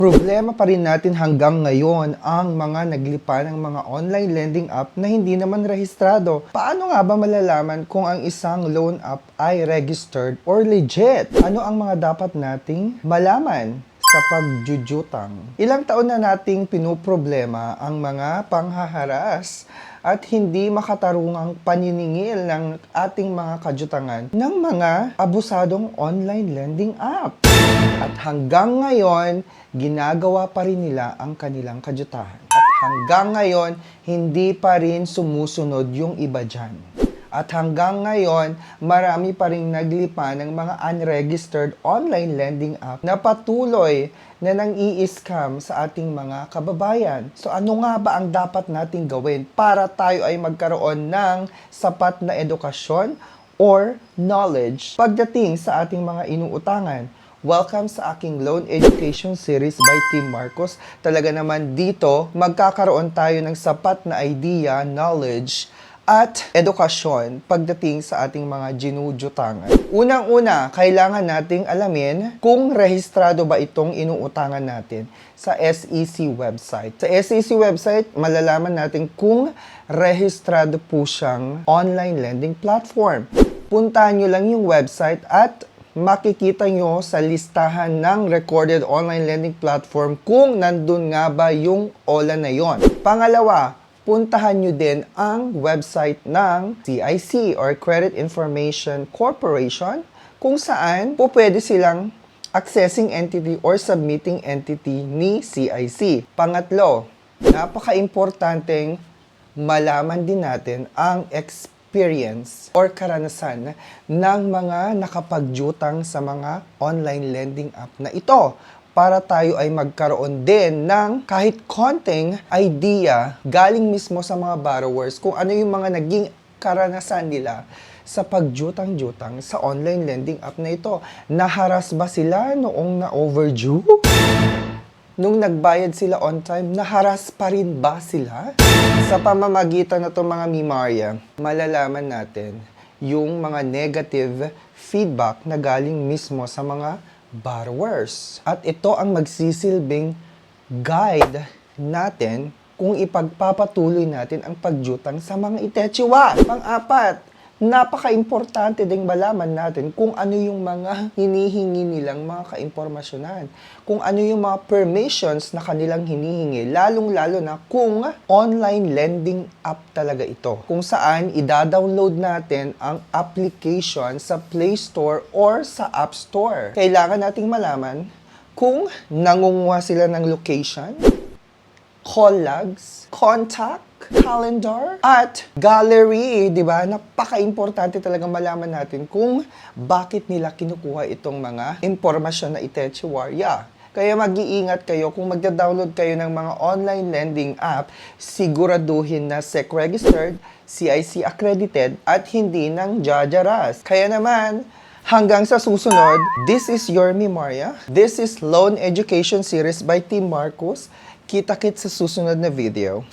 Problema pa rin natin hanggang ngayon ang mga naglipa ng mga online lending app na hindi naman rehistrado. Paano nga ba malalaman kung ang isang loan app ay registered or legit? Ano ang mga dapat nating malaman sa pagjujutang? Ilang taon na nating pinoproblema ang mga panghaharas at hindi makatarungang paniningil ng ating mga kajutangan ng mga abusadong online lending app. At hanggang ngayon, ginagawa pa rin nila ang kanilang kadyutahan. At hanggang ngayon, hindi pa rin sumusunod yung iba dyan. At hanggang ngayon, marami pa rin naglipa ng mga unregistered online lending app na patuloy na nang-i-scam sa ating mga kababayan. So ano nga ba ang dapat nating gawin para tayo ay magkaroon ng sapat na edukasyon or knowledge pagdating sa ating mga inuutangan? Welcome sa aking Loan Education Series by Team Marcos. Talaga naman dito, magkakaroon tayo ng sapat na idea, knowledge, at edukasyon pagdating sa ating mga ginujutangan. Unang-una, kailangan nating alamin kung rehistrado ba itong inuutangan natin sa SEC website. Sa SEC website, malalaman natin kung rehistrado po siyang online lending platform. Puntahan nyo lang yung website at makikita nyo sa listahan ng recorded online lending platform kung nandun nga ba yung OLA na yon. Pangalawa, puntahan nyo din ang website ng CIC or Credit Information Corporation kung saan po pwede silang accessing entity or submitting entity ni CIC. Pangatlo, napaka-importanteng malaman din natin ang experience or karanasan ng mga nakapagjutang sa mga online lending app na ito para tayo ay magkaroon din ng kahit konting idea galing mismo sa mga borrowers kung ano yung mga naging karanasan nila sa pagjutang-jutang sa online lending app na ito. Naharas ba sila noong na-overdue? Nung nagbayad sila on time, naharas pa rin ba sila? Sa pamamagitan na itong mga mimarya, malalaman natin yung mga negative feedback na galing mismo sa mga borrowers. At ito ang magsisilbing guide natin kung ipagpapatuloy natin ang pagjutang sa mga itechiwa. Pang-apat, napaka-importante ding malaman natin kung ano yung mga hinihingi nilang mga kaimpormasyonan. Kung ano yung mga permissions na kanilang hinihingi, lalong-lalo na kung online lending app talaga ito. Kung saan ida-download natin ang application sa Play Store or sa App Store. Kailangan nating malaman kung nangunguha sila ng location, call logs, contact, calendar, at gallery, di ba? Napaka-importante talaga malaman natin kung bakit nila kinukuha itong mga impormasyon na itechiwarya. Kaya mag-iingat kayo kung magda-download kayo ng mga online lending app, siguraduhin na SEC-registered, CIC accredited, at hindi ng jajaras. Kaya naman, hanggang sa susunod, this is your Memoria. This is Loan Education Series by Team Marcos. Kita-kits sa susunod na video.